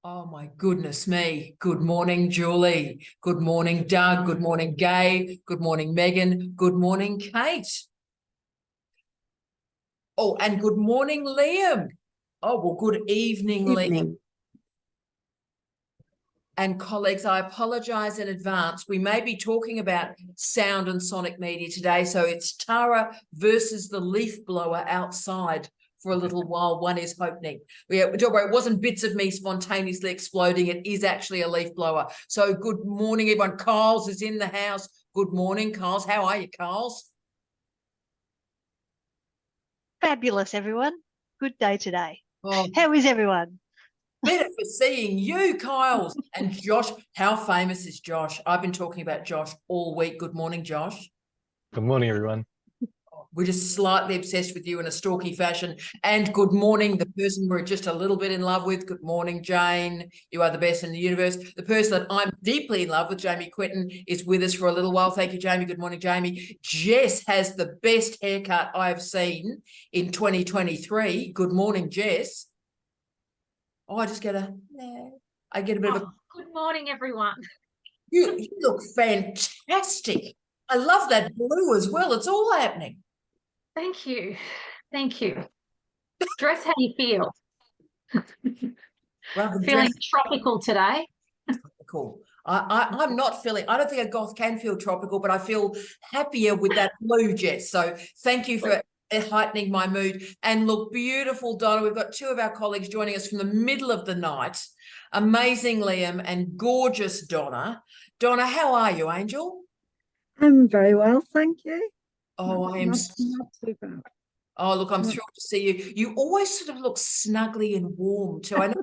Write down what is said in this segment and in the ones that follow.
Oh my goodness me. Good morning, Julie. Good morning, Doug. Good morning, Gay. Good morning, Megan. Good morning, Kate. Oh, and good morning, Liam. Oh, well, good evening, Liam. Evening. And colleagues, I apologise in advance. We may be talking about sound and sonic media today. So it's Tara versus the leaf blower outside for a little while. One is happening. Don't worry, it wasn't bits of me spontaneously exploding. It is actually a leaf blower. So good morning, everyone. Carl's is in the house. Good morning, Carl's. How are you, Carl's? Fabulous, everyone. Good day today. Oh, How is everyone? better for seeing you, Kyles. And Josh, how famous is Josh? I've been talking about Josh all week. Good morning, Josh. Good morning, everyone. We're just slightly obsessed with you in a stalky fashion. And good morning, the person we're just a little bit in love with. Good morning, Jane. You are the best in the universe. The person that I'm deeply in love with, Jamie Quinton, is with us for a little while. Thank you, Jamie. Good morning, Jamie. Jess has the best haircut I've seen in 2023. Good morning, Jess. Oh, I get a bit of a... Good morning, everyone. You look fantastic. I love that blue as well. It's all happening. Thank you. Thank you. Dress how you feel. Feeling tropical today. Tropical. I'm not feeling, I don't think a goth can feel tropical, but I feel happier with that blue, Jess. So thank you for heightening my mood. And look, beautiful Donna. We've got two of our colleagues joining us from the middle of the night. Amazing Liam and gorgeous Donna. Donna, how are you, Angel? I'm very well, thank you. Oh, I am not too bad. Oh, look, I'm thrilled to see you. You always sort of look snuggly and warm too. I know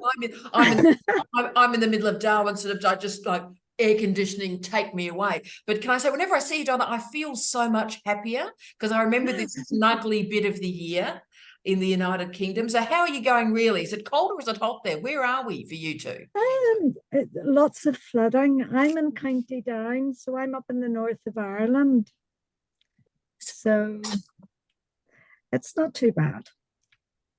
I'm in the middle of Darwin, sort of, I just like air conditioning, take me away. But can I say, whenever I see you, Donna, I feel so much happier because I remember this snuggly bit of the year in the United Kingdom. So how are you going really? Is it cold or is it hot there? Where are we for you two? Lots of flooding. I'm in County Down, so I'm up in the north of Ireland. So it's not too bad.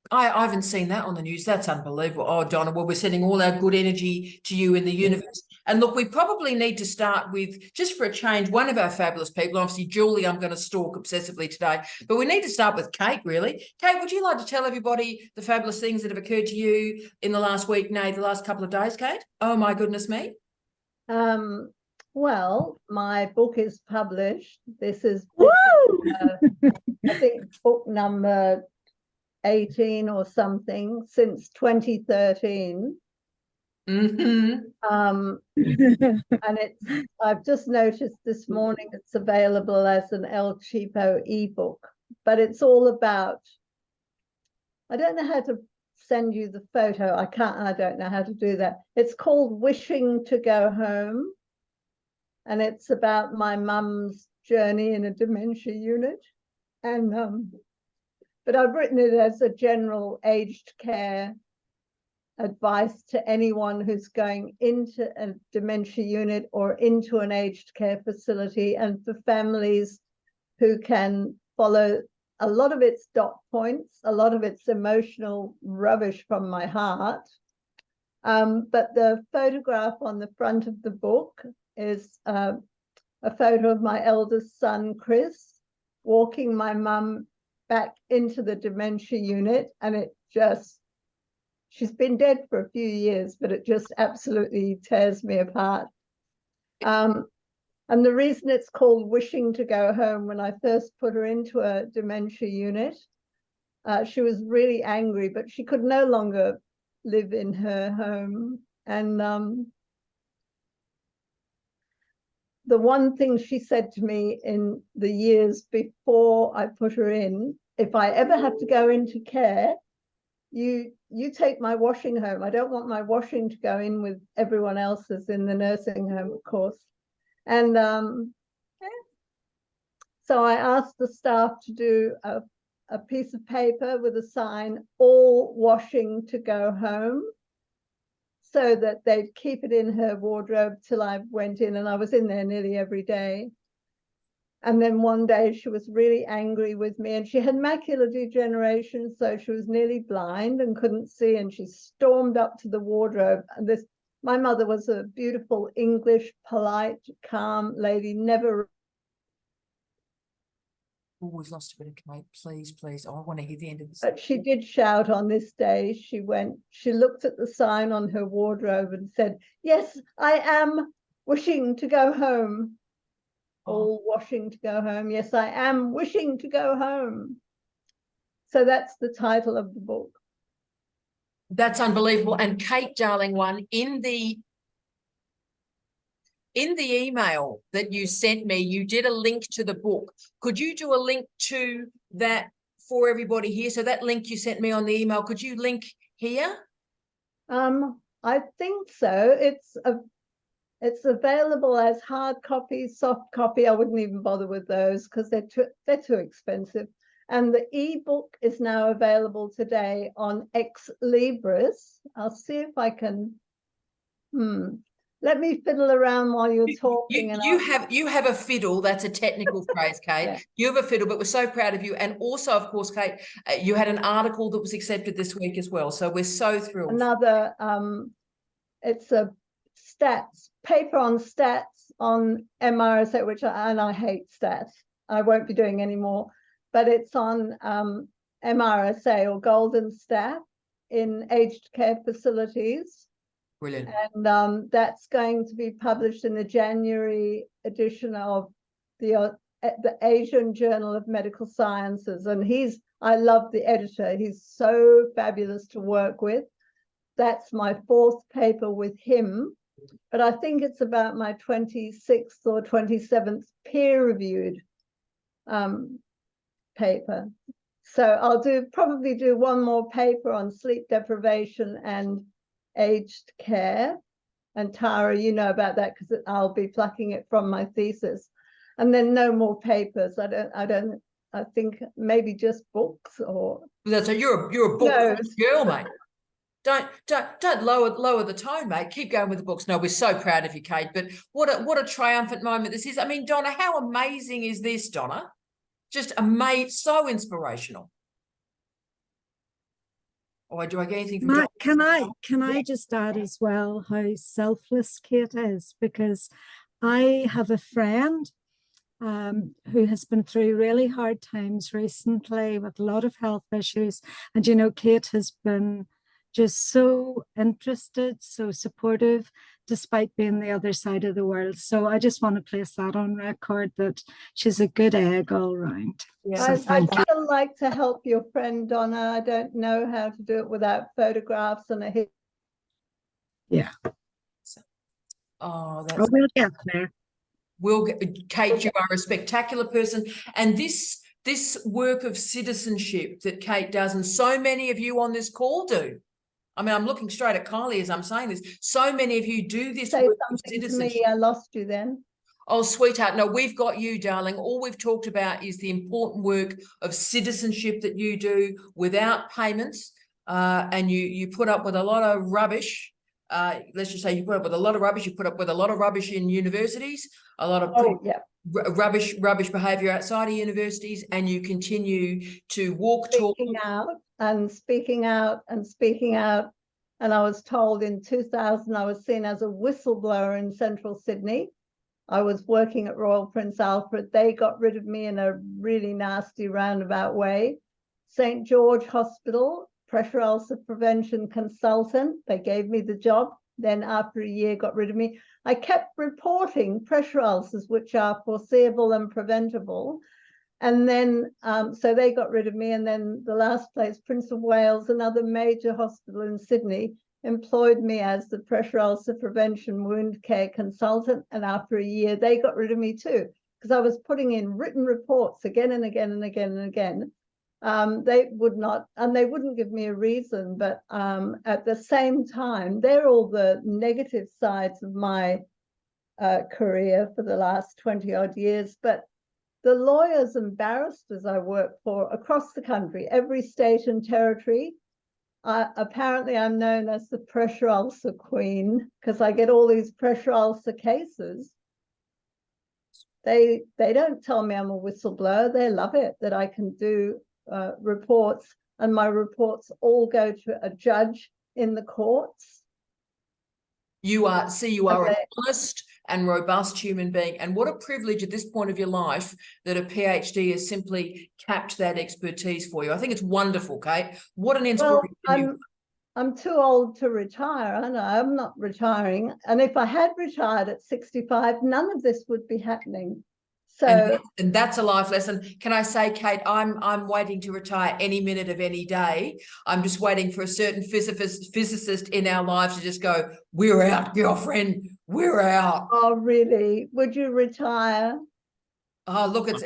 I haven't seen that on the news. That's unbelievable. Oh, Donna, well, we're sending all our good energy to you in the universe. And look, we probably need to start with, just for a change, one of our fabulous people. Obviously, Julie, I'm going to stalk obsessively today. But we need to start with Kate, really. Kate, would you like to tell everybody the fabulous things that have occurred to you in the last week, the last couple of days, Kate? Oh, my goodness me. Well, my book is published. This is, I think, book number 18 or something since 2013. Mm-hmm. And I've just noticed this morning it's available as an El Cheapo ebook, but it's all about, I don't know how to send you the photo. I don't know how to do that. It's called Wishing to Go Home. And it's about my mum's journey in a dementia unit. And but I've written it as a general aged care advice to anyone who's going into a dementia unit or into an aged care facility, and for families who can follow a lot of its dot points, a lot of its emotional rubbish from my heart. But the photograph on the front of the book is a photo of my eldest son, Chris, walking my mum back into the dementia unit. And it just, she's been dead for a few years, but it just absolutely tears me apart. And the reason it's called Wishing to Go Home, when I first put her into a dementia unit, she was really angry, but she could no longer live in her home. And the one thing she said to me in the years before I put her in, if I ever have to go into care, you take my washing home. I don't want my washing to go in with everyone else's in the nursing home, of course. And so I asked the staff to do a piece of paper with a sign, all washing to go home, so that they'd keep it in her wardrobe till I went in, and I was in there nearly every day. And then one day she was really angry with me, and she had macular degeneration, so she was nearly blind and couldn't see, and she stormed up to the wardrobe. And my mother was a beautiful English, polite, calm lady, never. Oh, we've lost a bit of Kate. Please, please. Oh, I want to hear the end of this. But she did shout on this day. She looked at the sign on her wardrobe and said, "Yes, I am wishing to go home." All washing to go home. Yes, I am wishing to go home. So that's the title of the book. That's unbelievable. And Kate, darling one, in the email that you sent me, you did a link to the book. Could you do a link to that for everybody here? So that link you sent me on the email, could you link here? I think so. It's available as hard copy, soft copy. I wouldn't even bother with those because they're too expensive. And the ebook is now available today on Ex Libris. I'll see if I can. Let me fiddle around while you're talking. You have a fiddle. That's a technical phrase, Kate. Yeah. You have a fiddle, but we're so proud of you. And also, of course, Kate, you had an article that was accepted this week as well. So we're so thrilled. Another, it's a paper on stats on MRSA, and I hate stats. I won't be doing any more, but it's on MRSA or golden staff in aged care facilities. Brilliant. And that's going to be published in the January edition of the Asian Journal of Medical Sciences. And I love the editor. He's so fabulous to work with. That's my 4th paper with him. But I think it's about my 26th or 27th peer-reviewed paper. So I'll probably do one more paper on sleep deprivation and aged care. And Tara, you know about that because I'll be plucking it from my thesis. And then no more papers. I think maybe just books or. So you're a book girl, mate. Don't lower the tone, mate. Keep going with the books. No, we're so proud of you, Kate. But what a triumphant moment this is. I mean, Donna, how amazing is this, Donna? Just amazing, so inspirational. Or do I get anything from Matt, can I just add as well how selfless Kate is? Because I have a friend who has been through really hard times recently with a lot of health issues. And, you know, Kate has been just so interested, so supportive, despite being the other side of the world. So I just want to place that on record that she's a good egg all round. Yeah. So I'd still like to help your friend, Donna. I don't know how to do it without photographs and a hit. Yeah. We'll get there. Kate, you are a spectacular person. And this work of citizenship that Kate does, and so many of you on this call do. I mean, I'm looking straight at Kylie as I'm saying this. So many of you do this work of citizenship. To me, I lost you then. Oh, sweetheart, no, we've got you, darling. All we've talked about is the important work of citizenship that you do without payments, and you put up with a lot of rubbish. Let's just say you put up with a lot of rubbish. You put up with a lot of rubbish in universities, a lot of rubbish behaviour outside of universities, and you continue to speaking out and speaking out and speaking out. And I was told in 2000 I was seen as a whistleblower in central Sydney. I was working at Royal Prince Alfred. They got rid of me in a really nasty roundabout way. St. George Hospital, pressure ulcer prevention consultant. They gave me the job. Then after a year, got rid of me. I kept reporting pressure ulcers, which are foreseeable and preventable. And then, so they got rid of me. And then the last place, Prince of Wales, another major hospital in Sydney, employed me as the pressure ulcer prevention wound care consultant. And after a year, they got rid of me too, because I was putting in written reports again and again and again and again. They would not, and they wouldn't give me a reason, but at the same time, they're all the negative sides of my career for the last 20 odd years. But the lawyers and barristers I work for across the country, every state and territory, apparently I'm known as the pressure ulcer queen because I get all these pressure ulcer cases. They don't tell me I'm a whistleblower. They love it that I can do reports, and my reports all go to a judge in the courts. You are Okay. an honest and robust human being, and what a privilege at this point of your life that a PhD has simply capped that expertise for you. I think it's wonderful, Kate. What an inspiration! Well, I'm too old to retire. I know I'm not retiring, and if I had retired at 65, none of this would be happening. So, and that's a life lesson. Can I say, Kate, I'm waiting to retire any minute of any day. I'm just waiting for a certain physicist in our lives to just go, we're out, girlfriend, we're out. oh, really? Would you retire? Oh, look, it's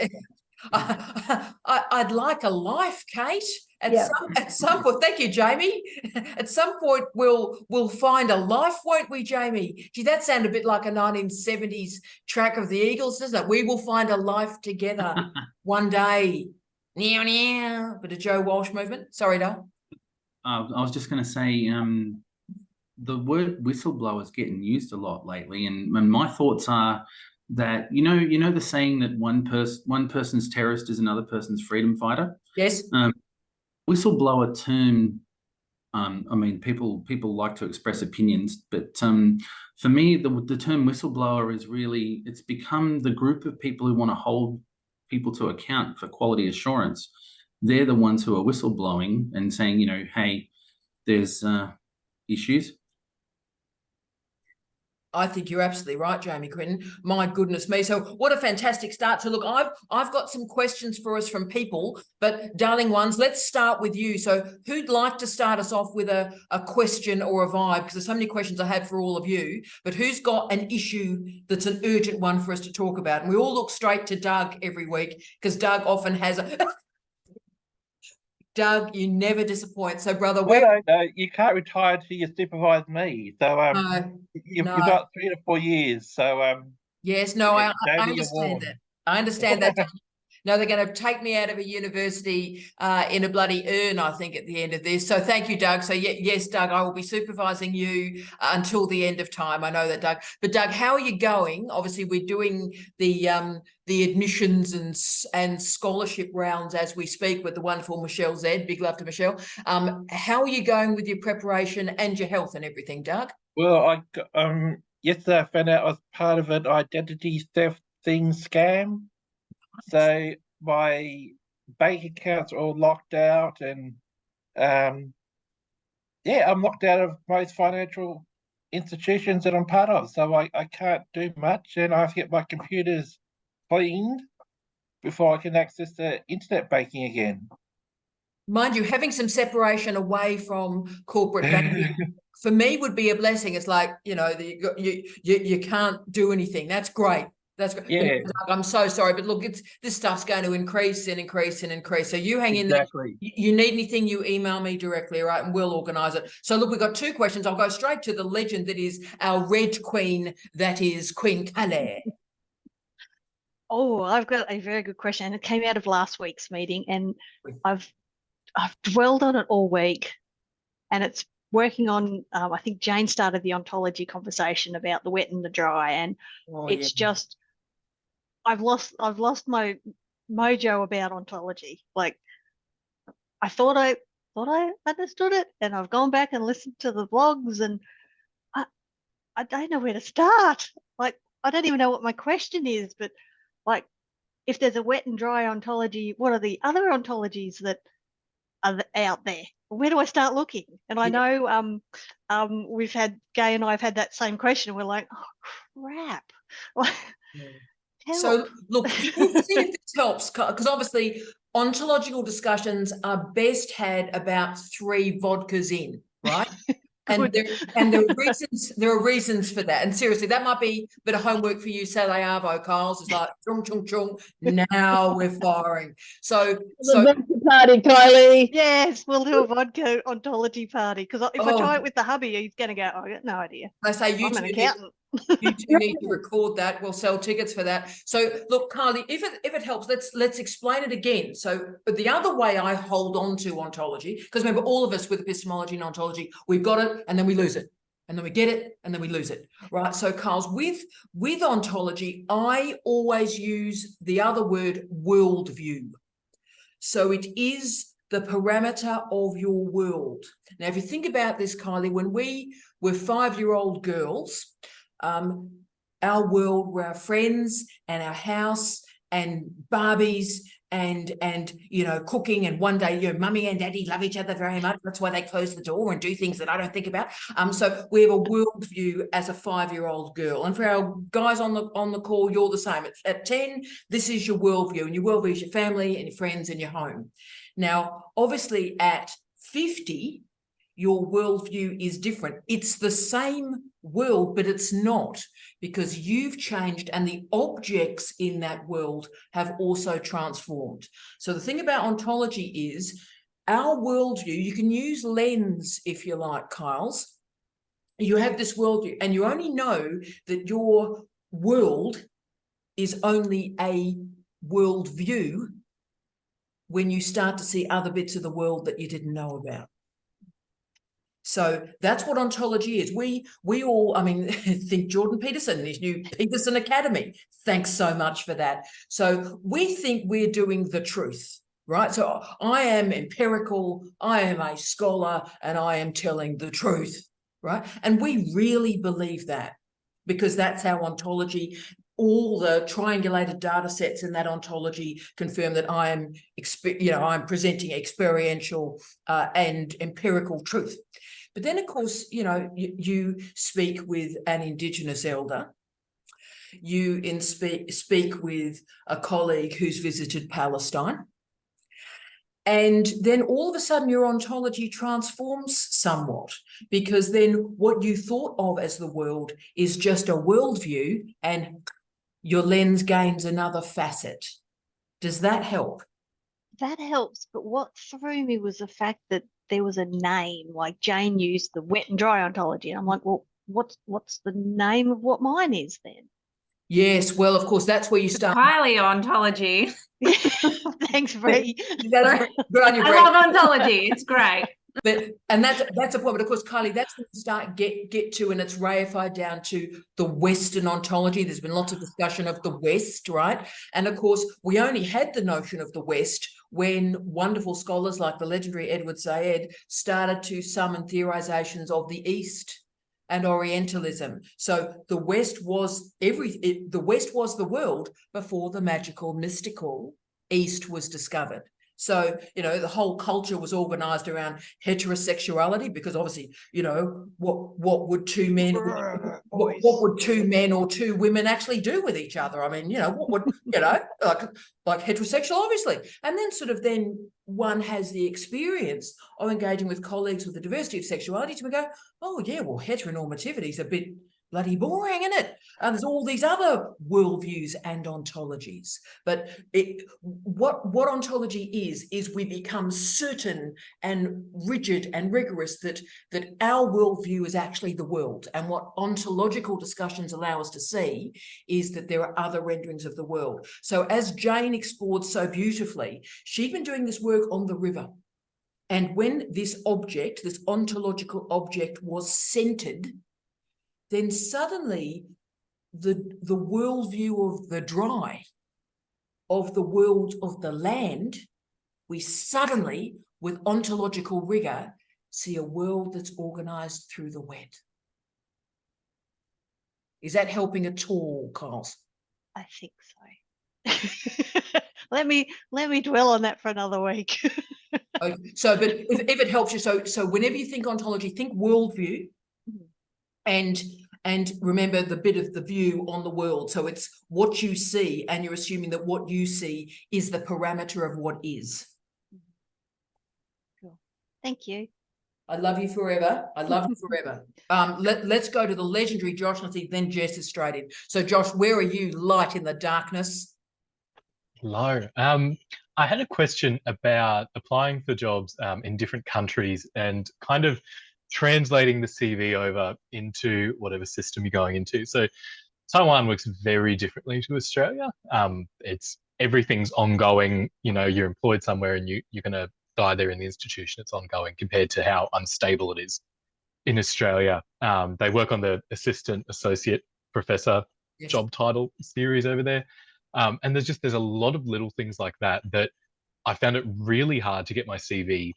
I'd like a life, Kate. At some point, thank you, Jamie. At some point, we'll find a life, won't we, Jamie? Gee, that sounded a bit like a 1970s track of the Eagles, doesn't it? We will find a life together one day. Meow, meow. Bit of Joe Walsh movement. Sorry, Dale. I was just going to say, the word whistleblower is getting used a lot lately, and my thoughts are that you know the saying that one person's terrorist is another person's freedom fighter. Yes. Whistleblower term. I mean, people like to express opinions, but for me, the term whistleblower is really, it's become the group of people who want to hold people to account for quality assurance. They're the ones who are whistleblowing and saying, you know, hey, there's issues. I think you're absolutely right, Jamie Quinton. My goodness me. So what a fantastic start. So look, I've got some questions for us from people, but darling ones, let's start with you. So who'd like to start us off with a question or a vibe? Because there's so many questions I have for all of you, but who's got an issue that's an urgent one for us to talk about? And we all look straight to Doug every week because Doug often has a... Doug, you never disappoint. So, brother, no, you can't retire until you supervise me. So, you've no. got 3 to 4 years. So, yes, no, yeah, I understand that. I understand that. No, they're going to take me out of a university in a bloody urn, I think, at the end of this. So thank you, Doug. So yes, Doug, I will be supervising you until the end of time. I know that, Doug. But Doug, how are you going? Obviously, we're doing the admissions and scholarship rounds as we speak with the wonderful Michelle Z. Big love to Michelle. How are you going with your preparation and your health and everything, Doug? well, yesterday I found out I was part of an identity theft scam. So my bank accounts are all locked out, and yeah, I'm locked out of most financial institutions that I'm part of. So I can't do much, and I have to get my computers cleaned before I can access the internet banking again. Mind you, having some separation away from corporate banking for me would be a blessing. It's like, you know, you can't do anything. That's great. That's great. Yeah. I'm so sorry, but look, this stuff's going to increase and increase and increase. So you hang in there. Exactly. You need anything, you email me directly, all right, and we'll organise it. So look, we've got 2 questions. I'll go straight to the legend that is our Red Queen, that is Queen Calais. Oh, I've got a very good question, and it came out of last week's meeting, and I've dwelled on it all week, and it's working on. I think Jane started the ontology conversation about the wet and the dry, and it's just I've lost my mojo about ontology. Like I thought I understood it, and I've gone back and listened to the blogs, and I don't know where to start. Like I don't even know what my question is, but like if there's a wet and dry ontology, what are the other ontologies that are out there? Where do I start looking? And I know we've had Gay and I have had that same question. We're like, oh crap. So look, see if this helps, because obviously ontological discussions are best had about 3 vodkas in, right? And there are reasons for that. And seriously, that might be a bit of homework for you, Sally Arvo, Kyle's. It's like chung chung chung. Now we're firing. So vodka party, Kylie. Yes, we'll do a vodka ontology party. Because if I try it with the hubby, he's going to go, I got no idea. I say I'm an accountant. You 2 need to record that. We'll sell tickets for that. So look, Kylie, if it helps, let's explain it again. So the other way I hold on to ontology, because remember, all of us with epistemology and ontology, we've got it and then we lose it. and then we get it, and then we lose it, right? So, Carls, with ontology, I always use the other word, worldview. So it is the parameter of your world. Now, if you think about this, Kylie, when we were 5-year-old girls, our world were our friends and our house and Barbies and you know, cooking, and one day your mummy and daddy love each other very much. That's why they close the door and do things that I don't think about. So we have a worldview as a 5-year-old girl. And for our guys on the call, you're the same. At 10, this is your worldview, and your worldview is your family and your friends and your home. Now, obviously at 50, your worldview is different. It's the same world, but it's not, because you've changed and the objects in that world have also transformed. So the thing about ontology is our worldview, you can use lens if you like, Kyles. You have this worldview, and you only know that your world is only a worldview when you start to see other bits of the world that you didn't know about. So that's what ontology is. We all, I mean, think Jordan Peterson, his new Peterson Academy. Thanks so much for that. So we think we're doing the truth, right? So I am empirical, I am a scholar, and I am telling the truth, right? And we really believe that, because that's how ontology, all the triangulated data sets in that ontology confirm that I am, I'm presenting experiential and empirical truth. But then, of course, you speak with an Indigenous elder, you speak with a colleague who's visited Palestine, and then all of a sudden your ontology transforms somewhat, because then what you thought of as the world is just a worldview, and your lens gains another facet. Does that help? That helps, but what threw me was the fact that there was a name, like Jane used the wet and dry ontology. And I'm like, well, what's the name of what mine is then? Yes, well, of course, that's where you start. Highly ontology. Thanks, Bree. That's good on you, I Bree. love ontology. It's great. And that's a point. But of course, Kylie, that's when you start get to, and it's reified down to the Western ontology. There's been lots of discussion of the West, right? And of course, we only had the notion of the West when wonderful scholars like the legendary Edward Said started to summon theorizations of the East and Orientalism. So the West was the West was the world before the magical, mystical East was discovered. So, the whole culture was organized around heterosexuality, because obviously, what would two men, what would two men or two women actually do with each other? I mean, what would, like heterosexual, obviously. And then then one has the experience of engaging with colleagues with the diversity of sexuality, so we go, oh yeah, well, heteronormativity is a bit bloody boring, isn't it? There's all these other worldviews and ontologies. But what ontology is we become certain and rigid and rigorous that our worldview is actually the world. And what ontological discussions allow us to see is that there are other renderings of the world. So as Jane explored so beautifully, she'd been doing this work on the river. And when this object, this ontological object, was centered, then suddenly the worldview of the dry, of the world of the land, we suddenly, with ontological rigor, see a world that's organized through the wet. Is that helping at all, Carls? I think so. Let me dwell on that for another week. Okay. So, but if it helps you, so whenever you think ontology, think worldview, and remember the bit of the view on the world. So it's what you see, and you're assuming that what you see is the parameter of what is. Cool. Thank you. I love you forever. I love you forever. Let's go to the legendary Josh, and see, then Jess is straight in. So Josh, where are you? Light in the darkness. Hello. I had a question about applying for jobs in different countries and kind of translating the CV over into whatever system you're going into. So Taiwan works very differently to Australia. Everything's ongoing. You're employed somewhere and you're going to die there in the institution. It's ongoing compared to how unstable it is in Australia. They work on the assistant associate professor Yes. job title series over there. And there's a lot of little things like that I found it really hard to get my CV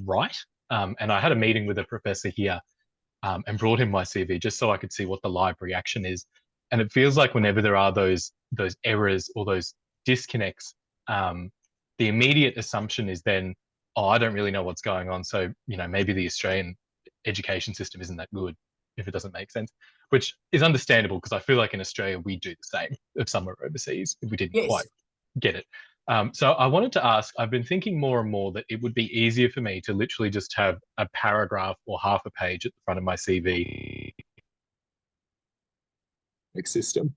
right. And I had a meeting with a professor here and brought him my CV just so I could see what the live reaction is. And it feels like whenever there are those errors or those disconnects, the immediate assumption is then, oh, I don't really know what's going on. So, maybe the Australian education system isn't that good, if it doesn't make sense, which is understandable because I feel like in Australia we do the same if somewhere overseas if we didn't quite get it. So I wanted to ask, I've been thinking more and more that it would be easier for me to literally just have a paragraph or half a page at the front of my CV system.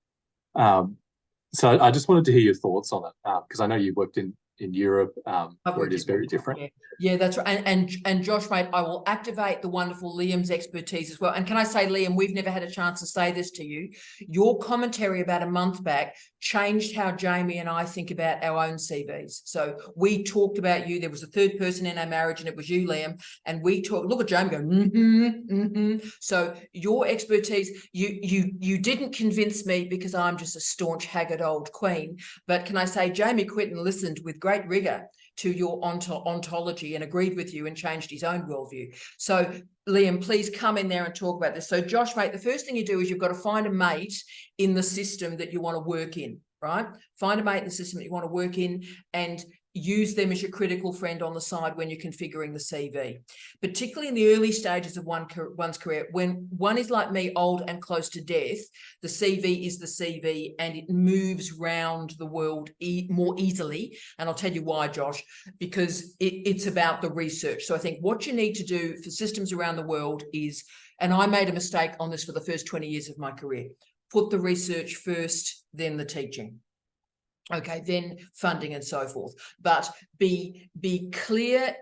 So I just wanted to hear your thoughts on it because I know you worked in Europe where it is very different. Yeah, that's right. And Josh, mate, I will activate the wonderful Liam's expertise as well. And can I say, Liam, we've never had a chance to say this to you. Your commentary about a month back changed how Jamie and I think about our own CVs. So we talked about you. There was a third person in our marriage, and it was you, Liam. And we talked. Look at Jamie go. So your expertise, you didn't convince me because I'm just a staunch, haggard old queen. But can I say, Jamie Quinton listened with great rigor to your ontology and agreed with you and changed his own worldview. So Liam, please come in there and talk about this. So Josh, mate, the first thing you do is you've got to find a mate in the system that you want to work in, right? Find a mate in the system that you want to work in and use them as your critical friend on the side when you're configuring the CV, particularly in the early stages of one's career. When one is like me, old and close to death, the CV is the CV and it moves round the world more easily. And I'll tell you why, Josh, because it's about the research. So I think what you need to do for systems around the world is, and I made a mistake on this for the first 20 years of my career, put the research first, then the teaching. Okay, then funding and so forth. But be clear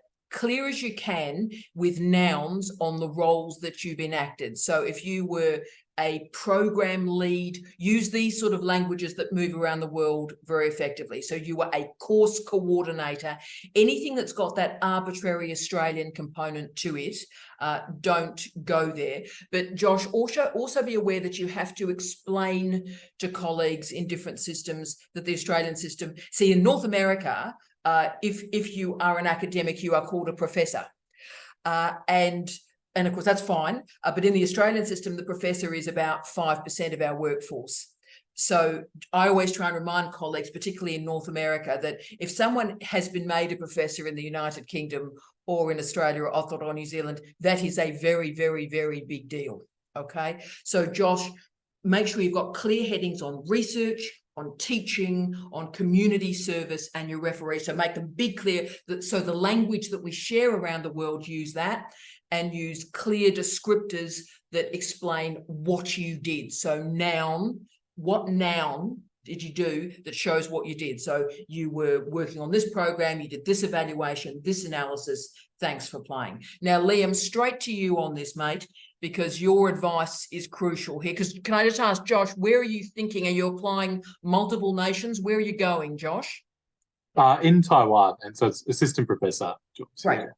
as you can with nouns on the roles that you've enacted. So if you were a program lead, use these sort of languages that move around the world very effectively. So you were a course coordinator, anything that's got that arbitrary Australian component to it, don't go there. But Josh, also be aware that you have to explain to colleagues in different systems that the Australian system, see in North America, if you are an academic, you are called a professor. And of course, that's fine. But in the Australian system, the professor is about 5% of our workforce. So I always try and remind colleagues, particularly in North America, that if someone has been made a professor in the United Kingdom or in Australia or Aotearoa, New Zealand, that is a very, very, very big deal. Okay. So Josh, make sure you've got clear headings on research, on teaching, on community service, and your referee. So make them big, clear. So the language that we share around the world, use that, and use clear descriptors that explain what you did. So noun, what noun did you do that shows what you did? So you were working on this program, you did this evaluation, this analysis, thanks for playing. Now, Liam, straight to you on this, mate, because your advice is crucial here. Because can I just ask, Josh, where are you thinking? Are you applying multiple nations? Where are you going, Josh? In Taiwan, and so it's assistant professor jobs. Right.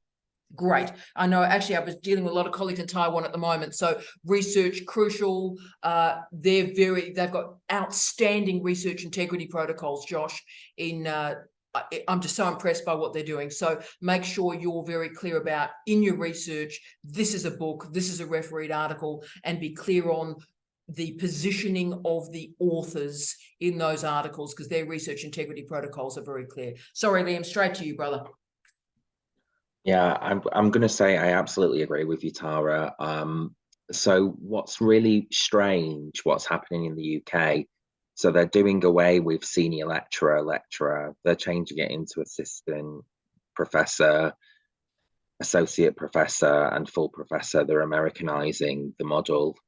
Great. I know, actually, I was dealing with a lot of colleagues in Taiwan at the moment. So research, crucial. They've got outstanding research integrity protocols, Josh. I'm just so impressed by what they're doing. So make sure you're very clear about in your research, this is a book, this is a refereed article, and be clear on the positioning of the authors in those articles because their research integrity protocols are very clear. Sorry, Liam, straight to you, brother. Yeah, I'm going to say I absolutely agree with you, Tara. So what's really strange, what's happening in the UK, so they're doing away with senior lecturer, they're changing it into assistant professor, associate professor, and full professor. They're Americanizing the model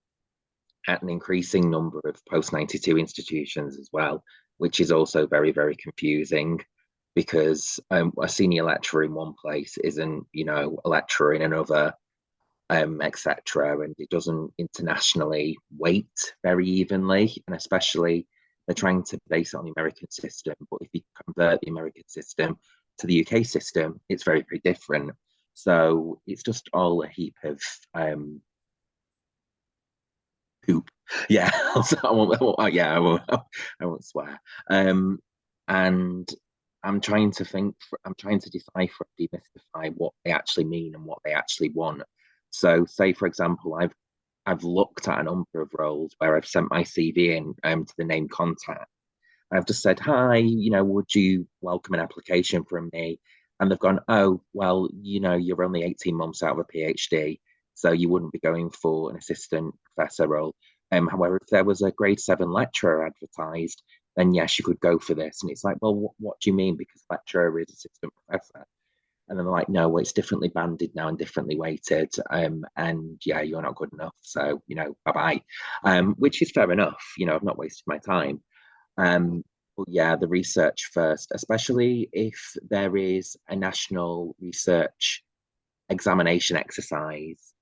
at an increasing number of post-92 institutions as well, which is also very, very confusing. Because a senior lecturer in one place isn't, a lecturer in another, etc. And it doesn't internationally weight very evenly. And especially they're trying to base it on the American system. But if you convert the American system to the UK system, it's very, very different. So it's just all a heap of poop. Yeah, I won't swear. And I'm trying to I'm trying to decipher, demystify what they actually mean and what they actually want. So, say for example, I've looked at a number of roles where I've sent my CV in to the named contact. I've just said, hi, would you welcome an application from me? And they've gone, oh, well, you're only 18 months out of a PhD, so you wouldn't be going for an assistant professor role. However, if there was a grade 7 lecturer advertised, then yes, you could go for this. And it's like, well, what do you mean? Because lecturer is assistant professor. And then they're like, no, well, it's differently banded now and differently weighted. And yeah, you're not good enough. So, bye-bye. Which is fair enough. I've not wasted my time. But yeah, the research first, especially if there is a national research examination exercise,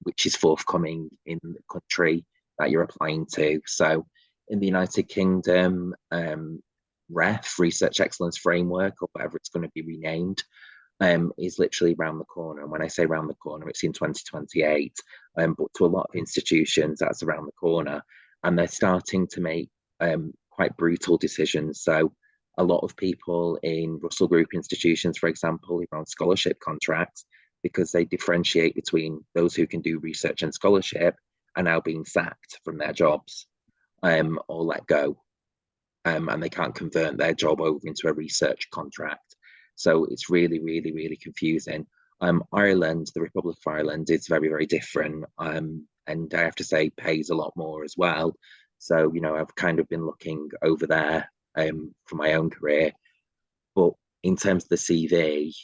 which is forthcoming in the country that you're applying to. So in the United Kingdom, REF, Research Excellence Framework, or whatever it's going to be renamed, is literally around the corner. And when I say around the corner, it's in 2028. But to a lot of institutions, that's around the corner. And they're starting to make quite brutal decisions. So a lot of people in Russell Group institutions, for example, are on scholarship contracts because they differentiate between those who can do research and scholarship are now being sacked from their jobs or let go. And they can't convert their job over into a research contract. So it's really, really, really confusing. Ireland, the Republic of Ireland, is very, very different. And I have to say, pays a lot more as well. So, I've kind of been looking over there for my own career. But in terms of the CV,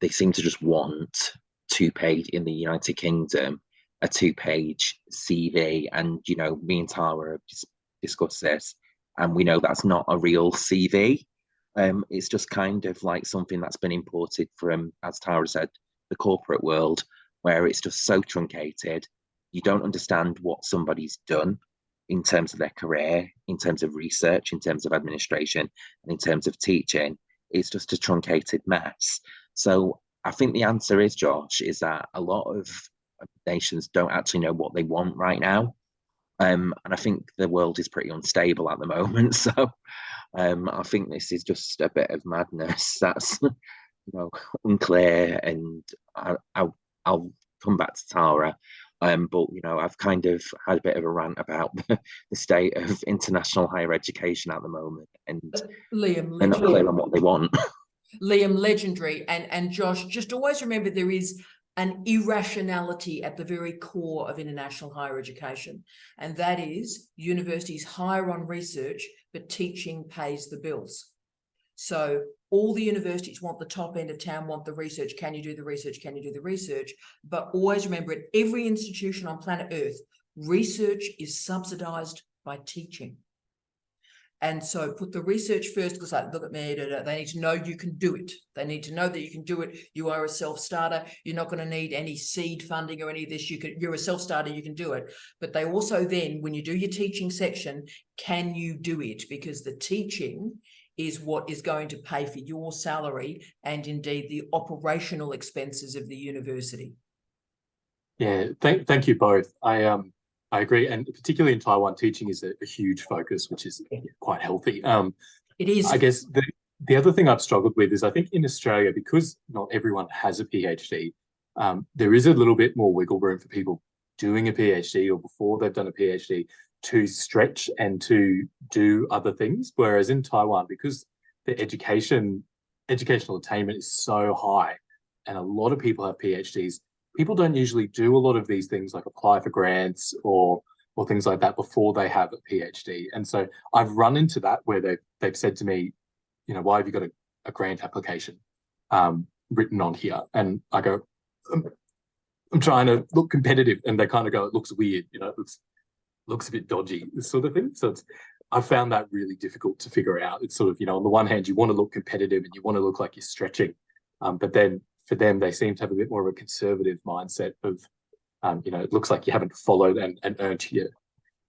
they seem to just want 2-page in the United Kingdom, a 2-page CV. And, me and Tara have just discussed this, and we know that's not a real CV. It's just kind of like something that's been imported from, as Tara said, the corporate world, where it's just so truncated. You don't understand what somebody's done in terms of their career, in terms of research, in terms of administration, and in terms of teaching. It's just a truncated mess. So I think the answer is, Josh, is that a lot of nations don't actually know what they want right now. And I think the world is pretty unstable at the moment. So I think this is just a bit of madness that's unclear. And I'll come back to Tara. But I've kind of had a bit of a rant about the state of international higher education at the moment, and Liam, they're not clear on what they want. Liam, legendary. And Josh, just always remember there is an irrationality at the very core of international higher education, and that is universities hire on research, but teaching pays the bills. So all the universities want the top end of town, want the research. Can you do the research? Can you do the research? But always remember, at every institution on planet Earth, research is subsidized by teaching. And so put the research first, because like, look at me, they need to know you can do it. They need to know that you can do it. You are a self-starter. You're not going to need any seed funding or any of this. You're a self-starter, you can do it. But they also then, when you do your teaching section, can you do it? Because the teaching is what is going to pay for your salary and indeed the operational expenses of the university. Yeah, thank you both. I agree, and particularly in Taiwan, teaching is a huge focus, which is quite healthy. It is. I guess the other thing I've struggled with is I think in Australia, because not everyone has a PhD, there is a little bit more wiggle room for people doing a PhD or before they've done a PhD to stretch and to do other things. Whereas in Taiwan, because the educational attainment is so high and a lot of people have PhDs, people don't usually do a lot of these things like apply for grants or things like that before they have a PhD. And so I've run into that where they've said to me, why have you got a grant application written on here? And I go, I'm trying to look competitive. And they kind of go, it looks weird, it looks a bit dodgy, this sort of thing. So I found that really difficult to figure out. It's sort of, on the one hand, you want to look competitive and you want to look like you're stretching. But then for them, they seem to have a bit more of a conservative mindset of, it looks like you haven't followed and earned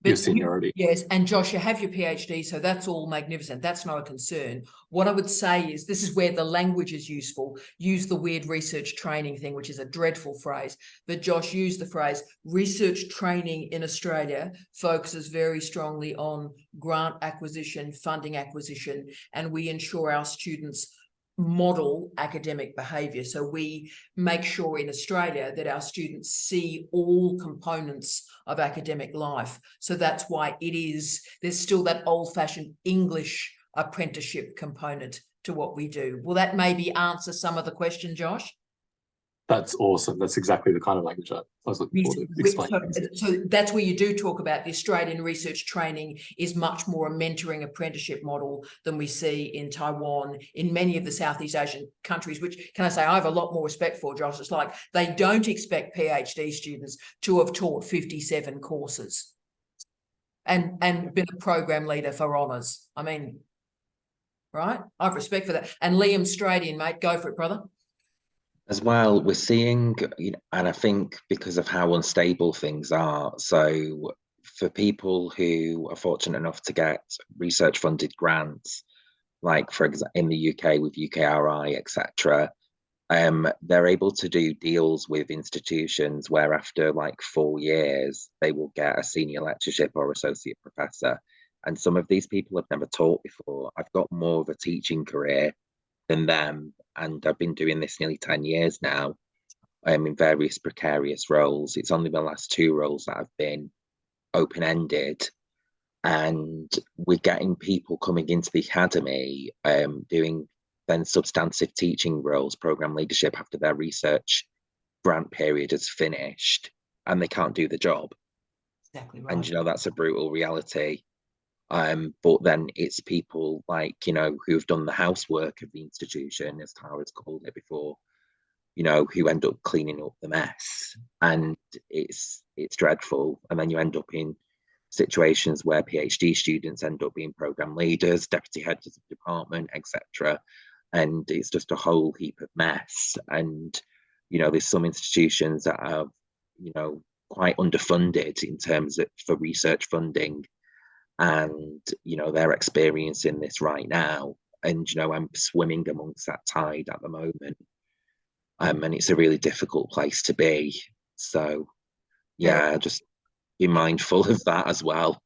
your seniority. Yes, and Josh, you have your PhD, so that's all magnificent. That's not a concern. What I would say is this is where the language is useful. Use the weird research training thing, which is a dreadful phrase. But Josh used the phrase research training in Australia focuses very strongly on grant acquisition, funding acquisition, and we ensure our students model academic behaviour. So we make sure in Australia that our students see all components of academic life. So that's why there's still that old-fashioned English apprenticeship component to what we do. Will that maybe answer some of the question, Josh? That's awesome. That's exactly the kind of language I was looking for to explain. So that's where you do talk about the Australian research training is much more a mentoring apprenticeship model than we see in Taiwan, in many of the Southeast Asian countries, which, can I say, I have a lot more respect for, Josh. It's like they don't expect PhD students to have taught 57 courses and been a program leader for honours. I mean, right? I have respect for that. And Liam, straight in, mate. Go for it, brother. As well, we're seeing, and I think because of how unstable things are, so for people who are fortunate enough to get research funded grants, like for example in the UK with UKRI, etc., they're able to do deals with institutions where after like 4 years they will get a senior lectureship or associate professor. And some of these people have never taught before. I've got more of a teaching career than them, and I've been doing this nearly 10 years now. In various precarious roles. It's only the last 2 roles that have been open-ended, and we're getting people coming into the academy doing then substantive teaching roles, program leadership, after their research grant period is finished, and they can't do the job. Exactly right. And that's a brutal reality. But then it's people like, who've done the housework of the institution, as Tara's called it before, who end up cleaning up the mess. And it's dreadful. And then you end up in situations where PhD students end up being program leaders, deputy heads of department, etc. And it's just a whole heap of mess. And, there's some institutions that are, quite underfunded in terms of for research funding. And they're experiencing this right now, and I'm swimming amongst that tide at the moment, and it's a really difficult place to be. So just be mindful of that as well.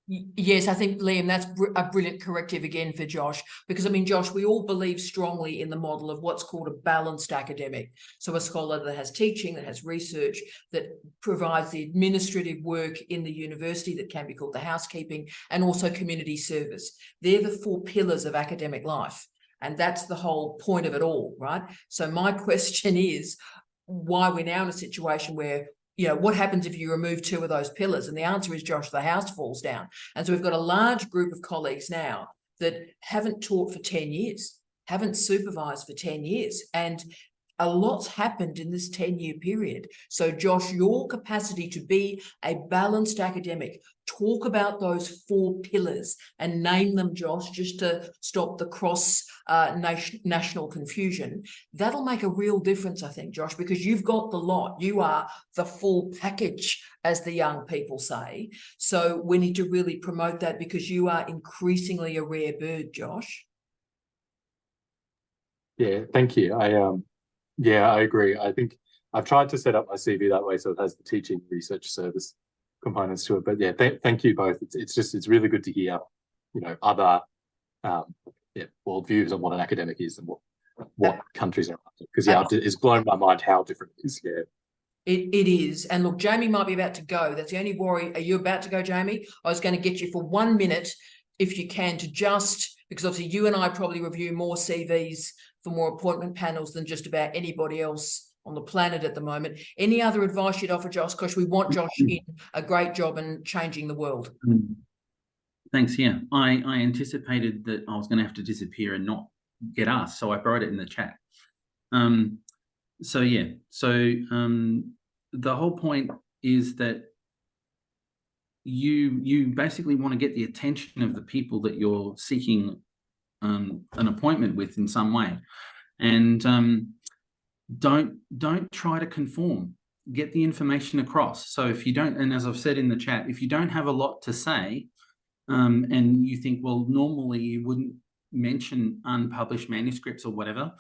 Yes, I think, Liam, that's a brilliant corrective again for Josh, because I mean, Josh, we all believe strongly in the model of what's called a balanced academic. So a scholar that has teaching, that has research, that provides the administrative work in the university that can be called the housekeeping, and also community service. They're the 4 pillars of academic life. And that's the whole point of it all, right? So my question is why we're now in a situation where what happens if you remove 2 of those pillars? And the answer is, Josh, the house falls down. And so we've got a large group of colleagues now that haven't taught for 10 years, haven't supervised for 10 years. And a lot's happened in this 10-year period. So, Josh, your capacity to be a balanced academic, talk about those 4 pillars and name them, Josh, just to stop the national confusion. That'll make a real difference, I think, Josh, because you've got the lot. You are the full package, as the young people say. So we need to really promote that, because you are increasingly a rare bird, Josh. Yeah, thank you. I agree. I think I've tried to set up my CV that way so it has the teaching research service components to it. But yeah, thank you both. It's really good to hear, other worldviews on what an academic is and what countries are up to. Because it's blown my mind how different it is. Yeah. It is. And look, Jamie might be about to go. That's the only worry. Are you about to go, Jamie? I was going to get you for 1 minute, if you can, to just, because obviously you and I probably review more CVs for more appointment panels than just about anybody else on the planet at the moment. Any other advice you'd offer, Josh? Because we want Josh in a great job in changing the world. Thanks. Yeah, I anticipated that I was going to have to disappear and not get asked, so I wrote it in the chat. The whole point is that you basically want to get the attention of the people that you're seeking an appointment with in some way, and don't try to conform. get the information across. So if you don't, and as I've said in the chat, if you don't have a lot to say, and you think, well, normally you wouldn't mention unpublished manuscripts or whatever,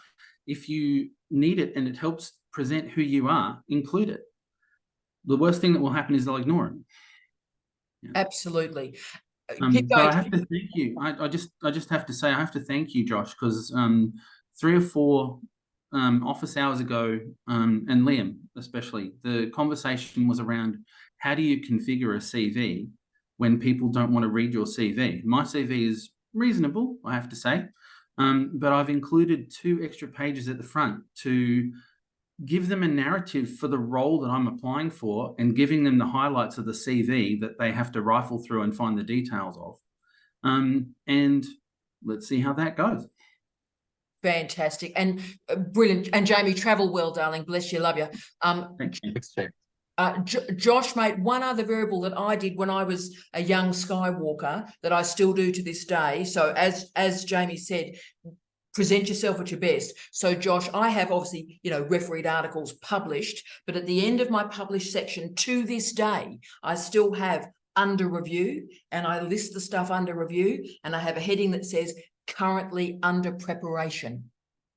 if you need it and it helps present who you are, include it. The worst thing that will happen is they'll ignore it. Yeah. Absolutely. But I have to thank you. I just have to say I have to thank you, Josh, because 3 or 4 office hours ago, and Liam especially, the conversation was around how do you configure a CV when people don't want to read your CV. My CV is reasonable, I have to say, but I've included 2 extra pages at the front to give them a narrative for the role that I'm applying for and giving them the highlights of the CV that they have to rifle through and find the details of. And let's see how that goes. Fantastic and brilliant. And Jamie, travel well, darling. Bless you. Love you. Thank you. Josh, mate, one other variable that I did when I was a young Skywalker that I still do to this day. So as Jamie said, present yourself at your best. So Josh, I have obviously, refereed articles published, but at the end of my published section to this day, I still have under review, and I list the stuff under review, and I have a heading that says currently under preparation.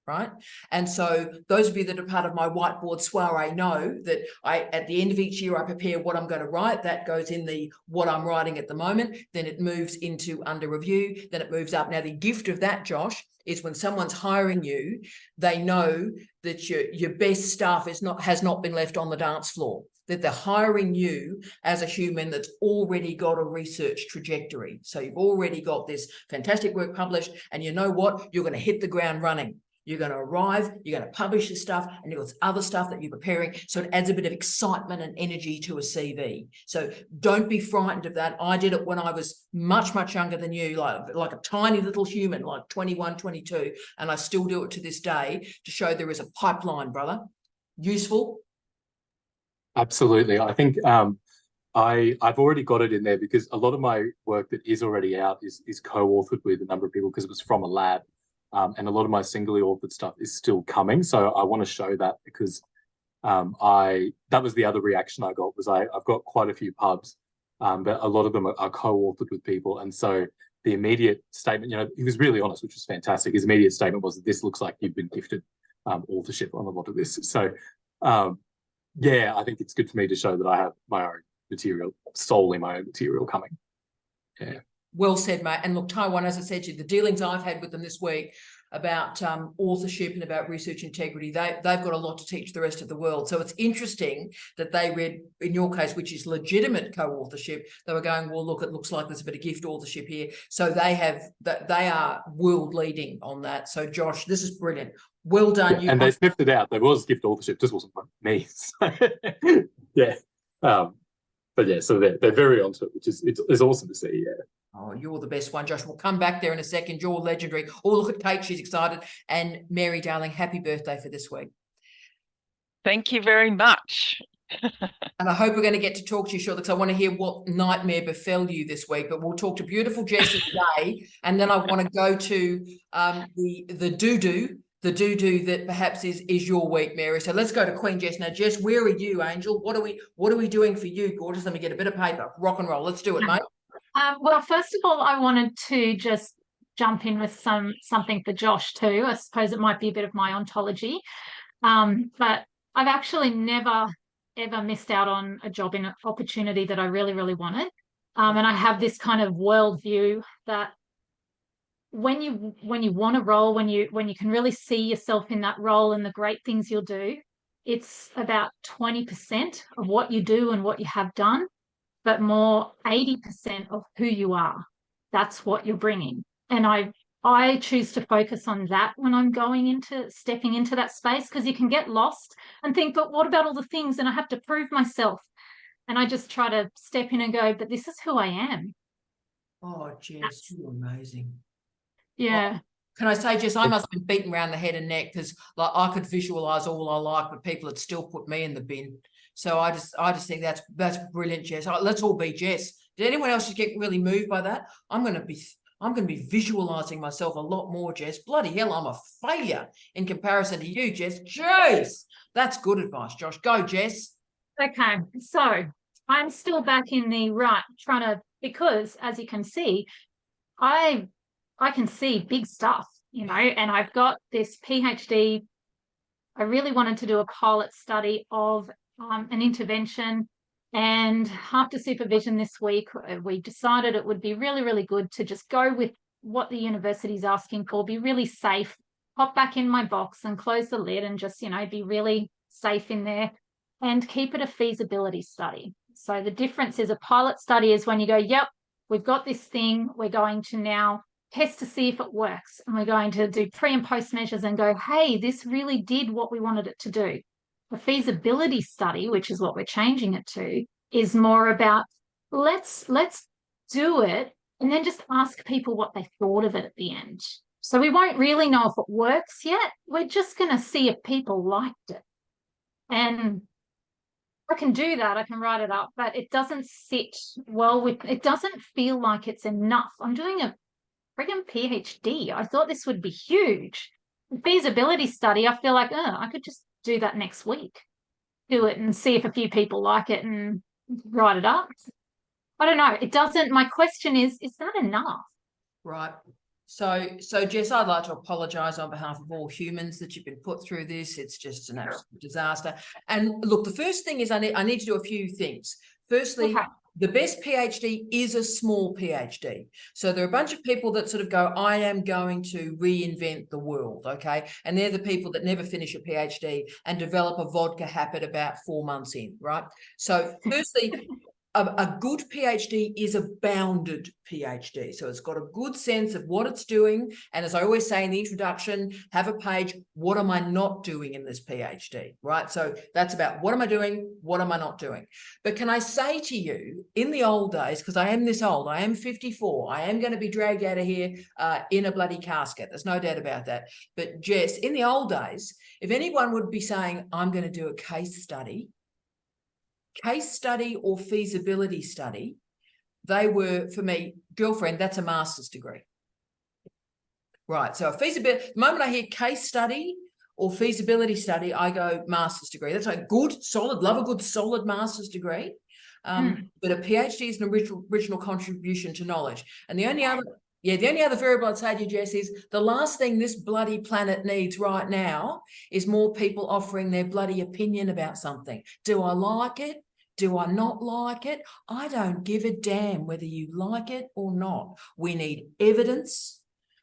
Right. And so those of you that are part of my whiteboard soiree know that at the end of each year, I prepare what I'm going to write. That goes in the what I'm writing at the moment. Then it moves into under review. Then it moves up. Now, the gift of that, Josh, is when someone's hiring you, they know that your best stuff has not been left on the dance floor, that they're hiring you as a human that's already got a research trajectory. So you've already got this fantastic work published, and you know what? You're going to hit the ground running. You're going to arrive, you're going to publish this stuff, and you've got other stuff that you're preparing. So it adds a bit of excitement and energy to a CV. So don't be frightened of that. I did it when I was much, much younger than you, like a tiny little human, like 21, 22. And I still do it to this day to show there is a pipeline, brother. Useful? Absolutely. I think I've already got it in there because a lot of my work that is already out is co-authored with a number of people because it was from a lab. And a lot of my singly authored stuff is still coming. So I want to show that because that was the other reaction I got was I've got quite a few pubs, but a lot of them are co-authored with people. And so the immediate statement, he was really honest, which was fantastic. His immediate statement was that this looks like you've been gifted authorship on a lot of this. So yeah, I think it's good for me to show that I have my own material, solely my own material coming. Yeah. Well said, mate. And look, Taiwan, as I said to you, the dealings I've had with them this week about authorship and about research integrity, they've got a lot to teach the rest of the world. So it's interesting that they read, in your case, which is legitimate co-authorship, they were going, well, look, it looks like there's a bit of gift authorship here. So they are world leading on that. So Josh, this is brilliant. Well done. Yeah, and they sniffed it out. There was gift authorship, just wasn't me. So, yeah. But yeah, so they're very onto it, which is awesome to see. Yeah. Oh, you're the best one, Josh. We'll come back there in a second. You're legendary. Oh, look at Kate. She's excited. And Mary, darling, happy birthday for this week. Thank you very much. And I hope we're going to get to talk to you shortly because I want to hear what nightmare befell you this week. But we'll talk to beautiful Jess today. And then I want to go to the doo-doo that perhaps is your week, Mary. So let's go to Queen Jess. Now, Jess, where are you, Angel? What are we doing for you, gorgeous? Let me get a bit of paper. Rock and roll. Let's do it, mate. Well, first of all, I wanted to just jump in with something for Josh too. I suppose it might be a bit of my ontology, but I've actually never ever missed out on a job in an opportunity that I really, really wanted. And I have this kind of worldview that when you want a role, when you can really see yourself in that role and the great things you'll do, it's about 20% of what you do and what you have done, but more 80% of who you are. That's what you're bringing. And I choose to focus on that when I'm stepping into that space, because you can get lost and think, but what about all the things? And I have to prove myself. And I just try to step in and go, but this is who I am. Oh, Jess, you're amazing. Yeah. Can I say, Jess, I must have been beaten around the head and neck because like I could visualize all I like, but people had still put me in the bin. So I just think that's brilliant, Jess. Let's all be Jess. Did anyone else just get really moved by that? I'm going to be visualizing myself a lot more, Jess. Bloody hell, I'm a failure in comparison to you, Jess. Jeez, that's good advice, Josh. Go, Jess. Okay, so I'm still back in the right, trying to, because as you can see, I can see big stuff, and I've got this PhD. I really wanted to do a pilot study of an intervention, and after supervision this week, we decided it would be really, really good to just go with what the university's asking for, be really safe, pop back in my box and close the lid and just, be really safe in there and keep it a feasibility study. So the difference is a pilot study is when you go, yep, we've got this thing, we're going to now test to see if it works. And we're going to do pre and post measures and go, hey, this really did what we wanted it to do. The feasibility study, which is what we're changing it to, is more about let's do it and then just ask people what they thought of it at the end. So we won't really know if it works yet. We're just going to see if people liked it. And I can do that. I can write it up, but it doesn't sit well with, it doesn't feel like it's enough. I'm doing a friggin' PhD. I thought this would be huge. The feasibility study, I feel like, I could just do that next week. Do it and see if a few people like it and write it up. I don't know. It doesn't, my question is that enough? Right. So Jess, I'd like to apologise on behalf of all humans that you've been put through this. It's just an absolute disaster. And look, the first thing is I need to do a few things. Firstly, the best PhD is a small PhD. So there are a bunch of people that sort of go, I am going to reinvent the world, okay? And they're the people that never finish a PhD and develop a vodka habit about 4 months in, right? So firstly, a good PhD is a bounded PhD. So it's got a good sense of what it's doing. And as I always say in the introduction, have a page, what am I not doing in this PhD, right? So that's about what am I doing? What am I not doing? But can I say to you, in the old days, because I am this old, I am 54, I am going to be dragged out of here in a bloody casket. There's no doubt about that. But Jess, in the old days, if anyone would be saying, I'm going to do a case study or feasibility study, they were, for me, girlfriend, that's a master's degree. Right, so a feasibility, the moment I hear case study or feasibility study, I go master's degree. That's like good, solid, love a good, solid master's degree. But a PhD is an original contribution to knowledge. And the only other variable I'd say to you, Jess, is the last thing this bloody planet needs right now is more people offering their bloody opinion about something. Do I like it? Do I not like it? I don't give a damn whether you like it or not. We need evidence.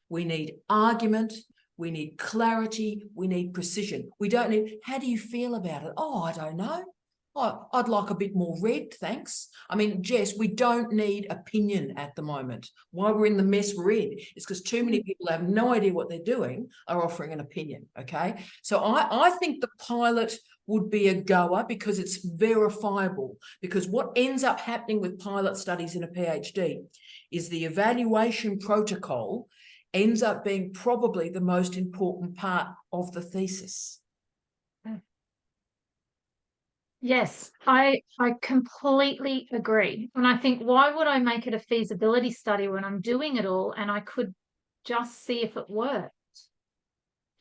We need argument. We need clarity. We need precision. We don't need, how do you feel about it? Oh, I don't know. I'd like a bit more red, thanks. I mean, Jess, we don't need opinion at the moment. Why we're in the mess we're in is because too many people have no idea what they're doing are offering an opinion, okay? So I think the pilot would be a goer because it's verifiable, because what ends up happening with pilot studies in a PhD is the evaluation protocol ends up being probably the most important part of the thesis. Yes, I completely agree. And I think, why would I make it a feasibility study when I'm doing it all and I could just see if it worked?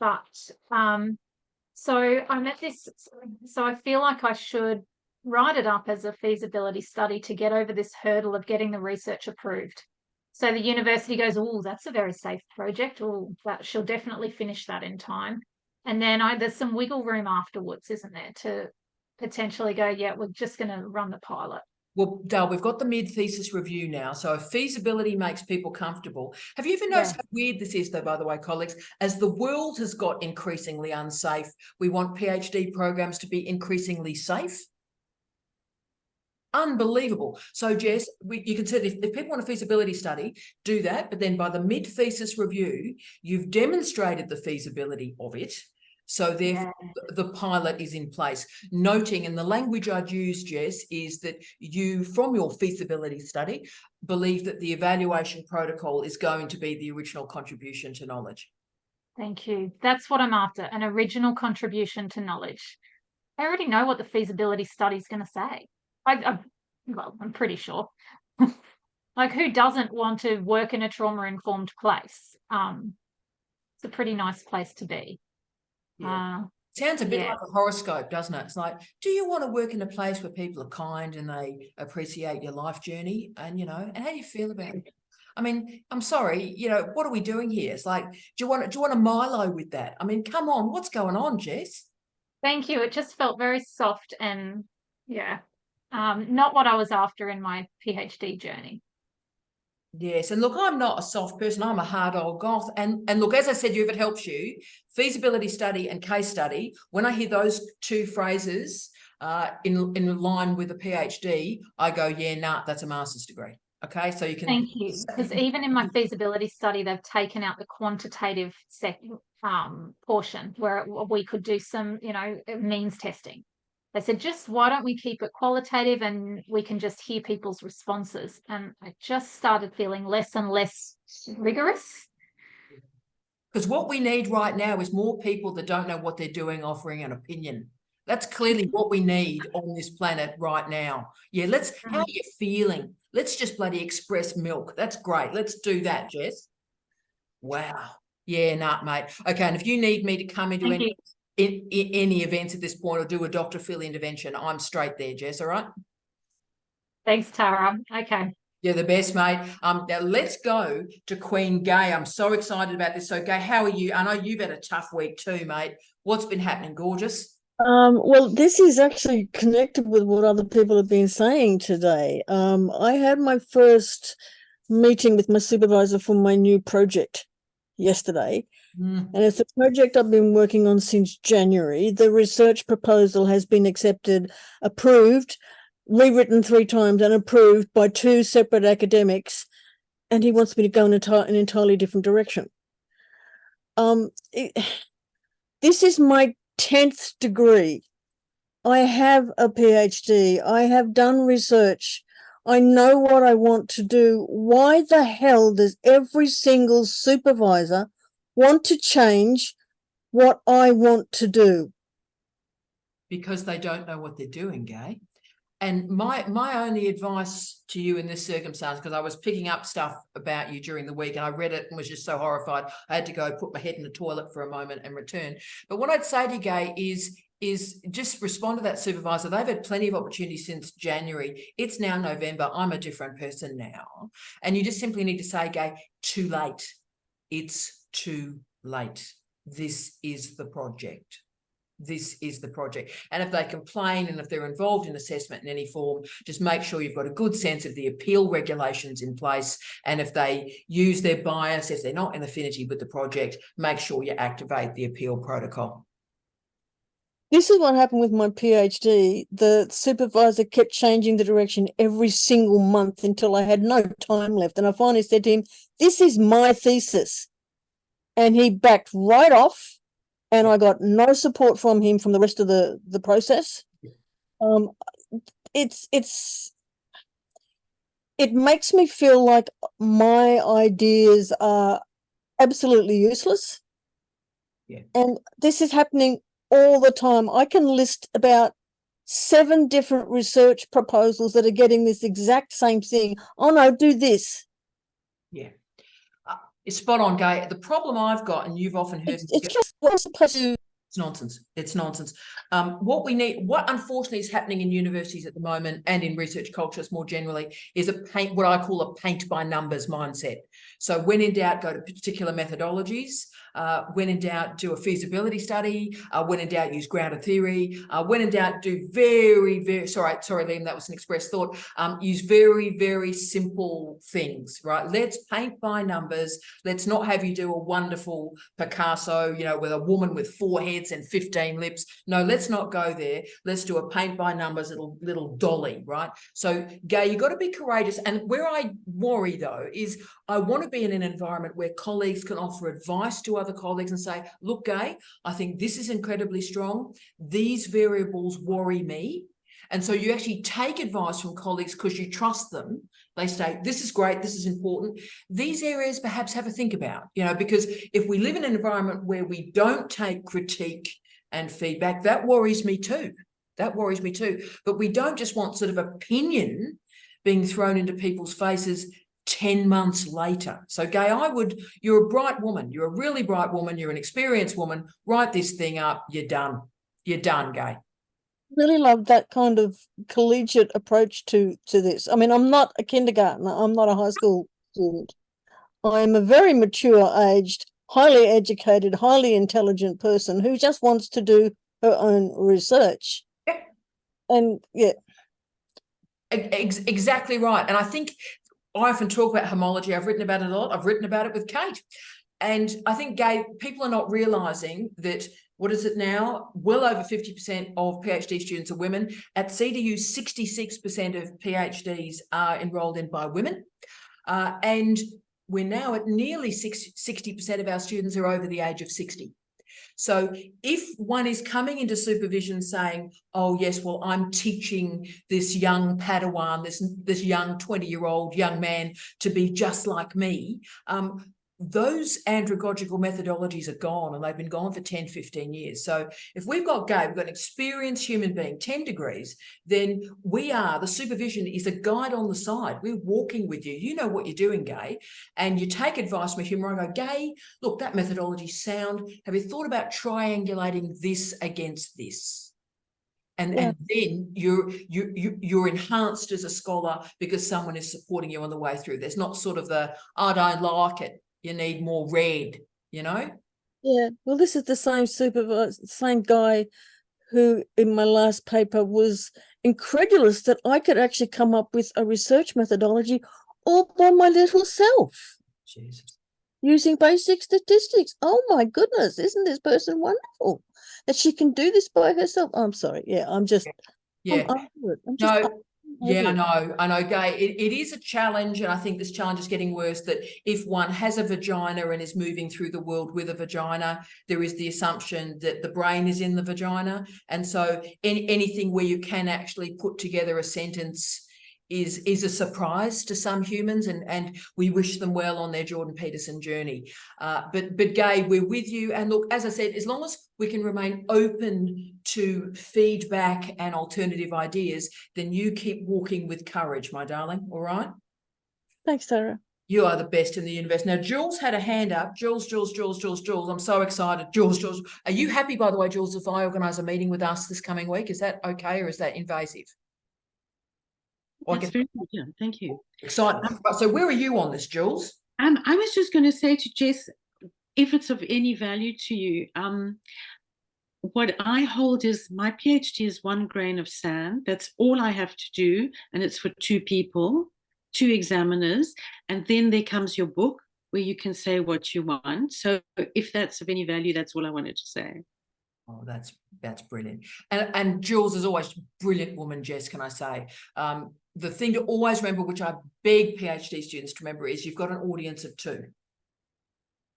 But so I'm at this, so I feel like I should write it up as a feasibility study to get over this hurdle of getting the research approved. So the university goes, oh, that's a very safe project. Oh, that she'll definitely finish that in time. And then there's some wiggle room afterwards, isn't there, to potentially go, yeah, we're just going to run the pilot. Well, Dale, we've got the mid-thesis review now, so feasibility makes people comfortable. Have you ever noticed how weird this is, though, by the way, colleagues? As the world has got increasingly unsafe, we want PhD programs to be increasingly safe. Unbelievable. So, Jess, you can say if people want a feasibility study, do that, but then by the mid-thesis review, you've demonstrated the feasibility of it. So therefore, the pilot is in place. Noting, and the language I'd use, Jess, is that you, from your feasibility study, believe that the evaluation protocol is going to be the original contribution to knowledge. Thank you. That's what I'm after, an original contribution to knowledge. I already know what the feasibility study is going to say. Well, I'm pretty sure. Like, who doesn't want to work in a trauma-informed place? It's a pretty nice place to be. Yeah. Sounds a bit Yeah. like a horoscope, doesn't it? It's like, do you want to work in a place where people are kind and they appreciate your life journey? And, you know, and how do you feel about it? I mean, I'm sorry, you know, what are we doing here? It's like, do you want a Milo with that? I mean, come on, what's going on, Jess? Thank you. It just felt very soft and yeah, not what I was after in my PhD journey. Yes, and look, I'm not a soft person. I'm a hard old goth. And look, as I said, if it helps you, feasibility study and case study, when I hear those two phrases in line with a PhD, I go, yeah, nah, that's a master's degree. Okay, so you can. Thank you. Because even in my feasibility study, they've taken out the quantitative portion where we could do some, you know, means testing. They said, just why don't we keep it qualitative and we can just hear people's responses? And I just started feeling less and less rigorous. Because what we need right now is more people that don't know what they're doing offering an opinion. That's clearly what we need on this planet right now. Yeah, how are you feeling? Let's just bloody express milk. That's great. Let's do that, Jess. Wow. Yeah, nah, mate. Okay, and if you need me to come into any events at this point or do a Dr. Phil intervention, I'm straight there, Jess, all right? Thanks, Tara. Okay. You're the best, mate. Now let's go to Queen Gay. I'm so excited about this. So, Gay, how are you? I know you've had a tough week too, mate. What's been happening, gorgeous? Well, this is actually connected with what other people have been saying today. I had my first meeting with my supervisor for my new project yesterday. And it's a project I've been working on since January. The research proposal has been accepted, approved, rewritten 3 times and approved by 2 separate academics, and he wants me to go in an entirely different direction. This is my 10th degree. I have a PhD. I have done research. I know what I want to do. Why the hell does every single supervisor want to change what I want to do? Because they don't know what they're doing, Gay. And my only advice to you in this circumstance, because I was picking up stuff about you during the week and I read it and was just so horrified, I had to go put my head in the toilet for a moment and return. But what I'd say to you, Gay, is just respond to that supervisor. They've had plenty of opportunities since January. It's now November. I'm a different person now. And you just simply need to say, Gay, too late. It's too late. This is the project. This is the project. And if they complain and if they're involved in assessment in any form, just make sure you've got a good sense of the appeal regulations in place. And if they use their bias, if they're not in affinity with the project, make sure you activate the appeal protocol. This is what happened with my PhD. The supervisor kept changing the direction every single month until I had no time left. And I finally said to him, this is my thesis. And he backed right off. And I got no support from him from the rest of the process. It makes me feel like my ideas are absolutely useless. Yeah. And this is happening all the time. I can list about 7 different research proposals that are getting this exact same thing. Oh no, do this. Yeah. It's spot on, Gay. The problem I've got, and you've often heard, it's just what I'm supposed to. It's nonsense. It's nonsense. What unfortunately is happening in universities at the moment and in research cultures more generally is what I call a paint by numbers mindset. So when in doubt, go to particular methodologies. When in doubt, do a feasibility study. When in doubt, use grounded theory. When in doubt, do sorry, Liam, that was an express thought. Use very, very simple things, right? Let's paint by numbers. Let's not have you do a wonderful Picasso, you know, with a woman with 4 heads and 15 lips. No, let's not go there. Let's do a paint by numbers little dolly, right? So, Gay, you've got to be courageous. And where I worry, though, is I want to be in an environment where colleagues can offer advice to other colleagues and say, look, Gay, I think this is incredibly strong. These variables worry me. And so you actually take advice from colleagues because you trust them. They say, this is great, this is important. These areas perhaps have a think about, you know, because if we live in an environment where we don't take critique and feedback, that worries me too. That worries me too. But we don't just want sort of opinion being thrown into people's faces. 10 months later. So Gay, you're a bright woman. You're a really bright woman. You're an experienced woman. Write this thing up. You're done. You're done, Gay. Really love that kind of collegiate approach to this. I mean, I'm not a kindergartner. I'm not a high school student. I'm a very mature-aged, highly educated, highly intelligent person who just wants to do her own research. Yeah. And yeah. Exactly right. And I think I often talk about homology. I've written about it a lot. I've written about it with Kate. And I think, Gay, people are not realising that, what is it now? Well over 50% of PhD students are women. At CDU, 66% of PhDs are enrolled in by women. And we're now at nearly 60% of our students are over the age of 60. So if one is coming into supervision saying, oh, yes, well, I'm teaching this young Padawan, this young 20-year-old young man to be just like me, those andragogical methodologies are gone, and they've been gone for 10, 15 years. So if we've got Gay, we've got an experienced human being, 10 degrees, then the supervision is a guide on the side. We're walking with you. You know what you're doing, Gay, and you take advice from a human. I go, Gay, look, that methodology's sound. Have you thought about triangulating this against this? And then you're enhanced as a scholar because someone is supporting you on the way through. There's not sort of I don't like it. You need more red, you know? Yeah, well, this is the same same guy who in my last paper was incredulous that I could actually come up with a research methodology all by my little self. Jesus. Using basic statistics. Oh my goodness, isn't this person wonderful that she can do this by herself? Oh, I'm sorry. Yeah, I'm just, yeah. I'm over it. I know, Gay. It is a challenge, and I think this challenge is getting worse, that if one has a vagina and is moving through the world with a vagina, there is the assumption that the brain is in the vagina. And so anything where you can actually put together a sentence is a surprise to some humans, and we wish them well on their Jordan Peterson journey. But Gay, we're with you. And look, as I said, as long as we can remain open to feedback and alternative ideas, then you keep walking with courage, my darling. All right? Thanks, Sarah. You are the best in the universe. Now, Jules had a hand up. Jules. I'm so excited. Jules. Are you happy, by the way, Jules, if I organise a meeting with us this coming week? Is that okay, or is that invasive? That's very good. Yeah, thank you. Exciting. So where are you on this, Jules? I was just going to say to Jess, if it's of any value to you, what I hold is my PhD is 1 grain of sand. That's all I have to do. And it's for 2 people, 2 examiners. And then there comes your book where you can say what you want. So if that's of any value, that's all I wanted to say. Oh, that's brilliant. And Jules is always brilliant woman, Jess, can I say. The thing to always remember, which I beg PhD students to remember, is you've got an audience of 2.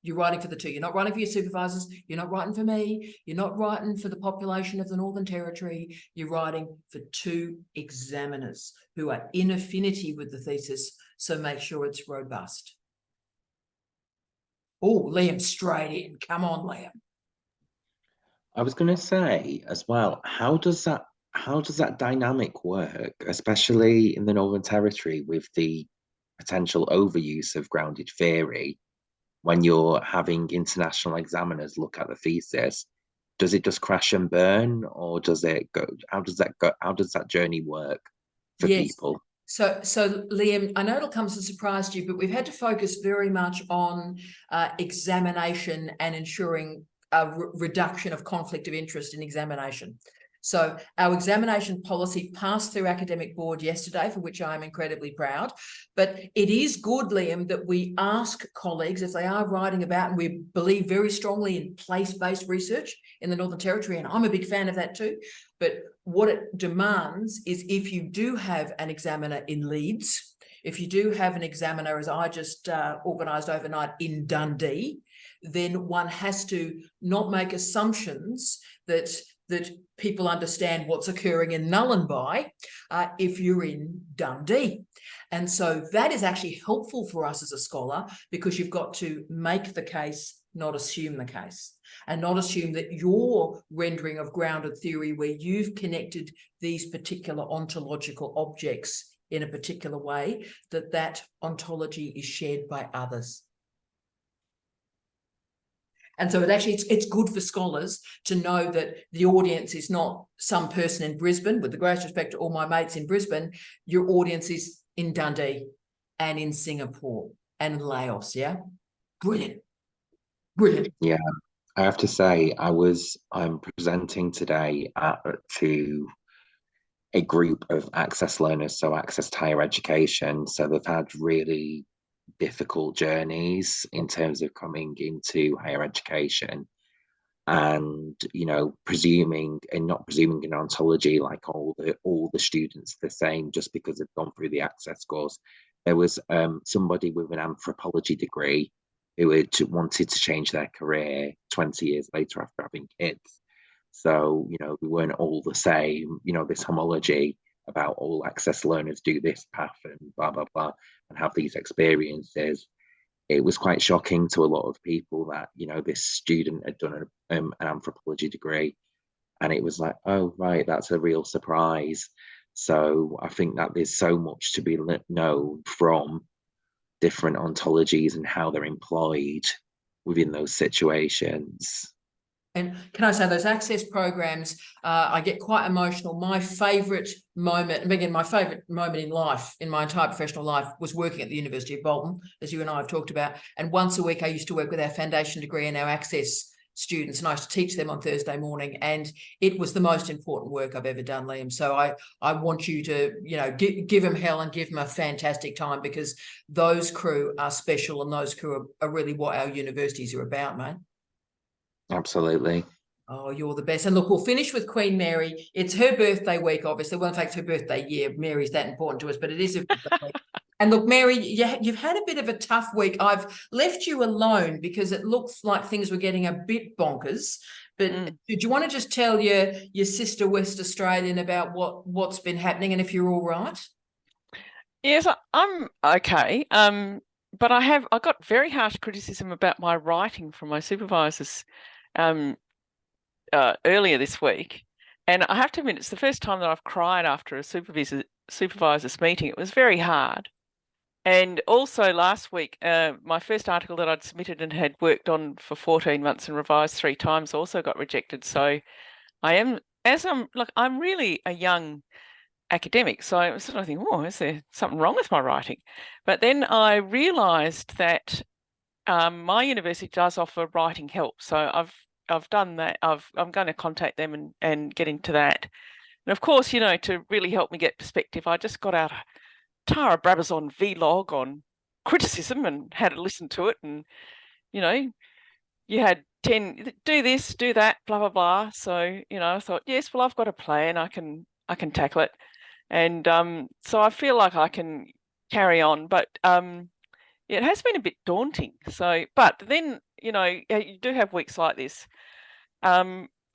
You're writing for the 2. You're not writing for your supervisors. You're not writing for me. You're not writing for the population of the Northern Territory. You're writing for 2 examiners who are in affinity with the thesis. So make sure it's robust. Oh, Liam, straight in. Come on, Liam. I was going to say as well, how does that dynamic work, especially in the Northern Territory with the potential overuse of grounded theory when you're having international examiners look at the thesis? Does it just crash and burn, or does it go? How does that journey work for people? So Liam, I know it'll come as a surprise to you, but we've had to focus very much on examination and ensuring a reduction of conflict of interest in examination. So our examination policy passed through academic board yesterday, for which I'm incredibly proud. But it is good, Liam, that we ask colleagues if they are writing about, and we believe very strongly in place-based research in the Northern Territory, and I'm a big fan of that too. But what it demands is, if you do have an examiner in Leeds, if you do have an examiner, as I just organised overnight, in Dundee, then one has to not make assumptions that people understand what's occurring in Nullarbor if you're in Dundee. And so that is actually helpful for us as a scholar, because you've got to make the case, not assume the case, and not assume that your rendering of grounded theory, where you've connected these particular ontological objects in a particular way, that ontology is shared by others. And so it's good for scholars to know that the audience is not some person in Brisbane. With the greatest respect to all my mates in Brisbane, your audience is in Dundee and in Singapore and Laos. Yeah, brilliant, brilliant. Yeah, I have to say, I'm presenting today to a group of access learners, so access to higher education. So they've had really difficult journeys in terms of coming into higher education, and not presuming in ontology like all the students the same just because they've gone through the access course. There was somebody with an anthropology degree who had wanted to change their career 20 years later after having kids. So we weren't all the same. This homology about all access learners do this path and blah blah blah and have these experiences. It was quite shocking to a lot of people that this student had done an anthropology degree, and it was like, oh right, that's a real surprise. So I think that there's so much to be known from different ontologies and how they're employed within those situations. And can I say those access programs, I get quite emotional. My favourite moment, and again, my favourite moment in life, in my entire professional life, was working at the University of Bolton, as you and I have talked about. And once a week, I used to work with our foundation degree and our access students, and I used to teach them on Thursday morning. And it was the most important work I've ever done, Liam. So I want you to, give them hell and give them a fantastic time, because those crew are special, and those crew are really what our universities are about, mate. Absolutely. Oh, you're the best. And look, we'll finish with Queen Mary. It's her birthday week, obviously. Well, in fact, it's her birthday year. Mary's that important to us, but it is her birthday week. And look, Mary, you've had a bit of a tough week. I've left you alone because it looks like things were getting a bit bonkers. But do you want to just tell your sister West Australian about what's been happening and if you're all right? Yes, I'm okay. But I got very harsh criticism about my writing from my supervisors earlier this week. And I have to admit, it's the first time that I've cried after a supervisor's meeting. It was very hard. And also last week, my first article that I'd submitted and had worked on for 14 months and revised 3 times also got rejected. So I'm really a young academic. So I was sort of thinking, oh, is there something wrong with my writing? But then I realised that my university does offer writing help. So I've done that. I'm going to contact them and get into that. And of course, to really help me get perspective, I just got out a Tara Brabazon vlog on criticism and had to listen to it. And, you had 10, do this, do that, blah, blah, blah. So, I thought, yes, well, I've got a plan. I can tackle it. And so I feel like I can carry on. But it has been a bit daunting. So, but then, you do have weeks like this.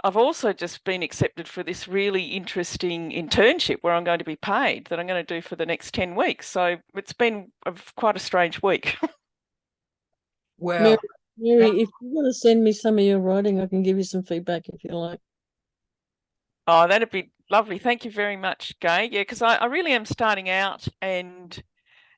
I've also just been accepted for this really interesting internship where I'm going to be paid that I'm going to do for the next 10 weeks. So it's been quite a strange week. Well, Mary, if you want to send me some of your writing, I can give you some feedback if you like. Oh, that'd be lovely. Thank you very much, Gay. Yeah, because I really am starting out, and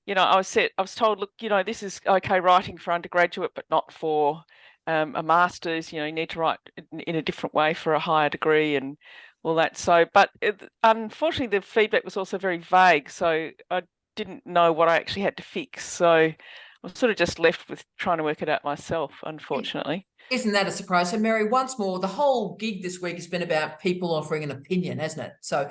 I was told, look, this is okay writing for undergraduate, but not for a master's. You need to write in a different way for a higher degree and all that. So, but unfortunately, the feedback was also very vague. So I didn't know what I actually had to fix. So I was sort of just left with trying to work it out myself, unfortunately. Isn't that a surprise? So, Mary, once more, the whole gig this week has been about people offering an opinion, hasn't it? So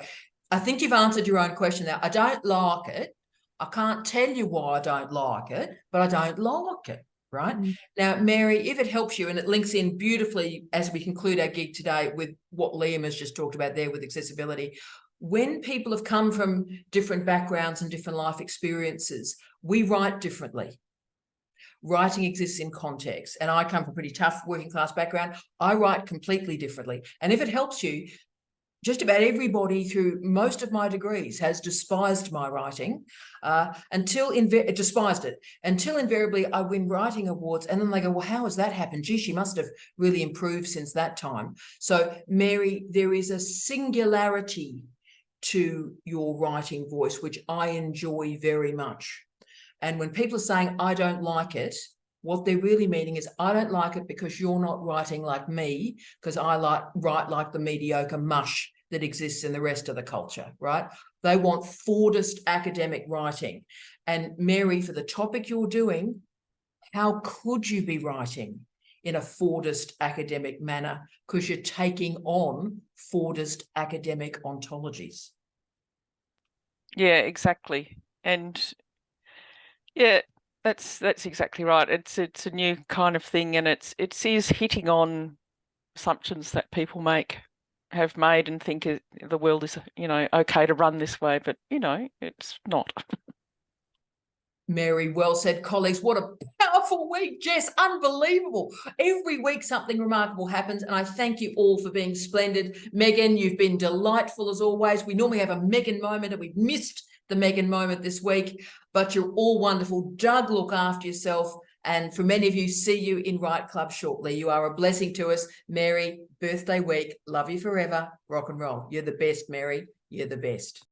I think you've answered your own question now. I don't like it. I can't tell you why I don't like it, but I don't like it, right? Now, Mary, if it helps you, and it links in beautifully as we conclude our gig today with what Liam has just talked about there with accessibility, when people have come from different backgrounds and different life experiences, we write differently. Writing exists in context, and I come from a pretty tough working class background. I write completely differently. And if it helps you, just about everybody through most of my degrees has despised my writing until invariably I win writing awards, and then they go, well, how has that happened? Gee, she must have really improved since that time. So, Mary, there is a singularity to your writing voice, which I enjoy very much. And when people are saying, I don't like it, what they're really meaning is, I don't like it because you're not writing like me, because I write like the mediocre mush that exists in the rest of the culture, right? They want Fordist academic writing. And Mary, for the topic you're doing, how could you be writing in a Fordist academic manner? Because you're taking on Fordist academic ontologies. Yeah, exactly. And yeah, that's exactly right. It's a new kind of thing, and it is hitting on assumptions that people have made and think the world is, you know, okay to run this way, but you know, it's not. Mary, well said, colleagues. What a powerful week, Jess. Unbelievable. Every week something remarkable happens, and I thank you all for being splendid. Megan, you've been delightful as always. We normally have a Megan moment, and we've missed the Megan moment this week, but you're all wonderful. Doug, look after yourself. And for many of you, see you in Write Club shortly. You are a blessing to us. Mary, birthday week. Love you forever. Rock and roll. You're the best, Mary. You're the best.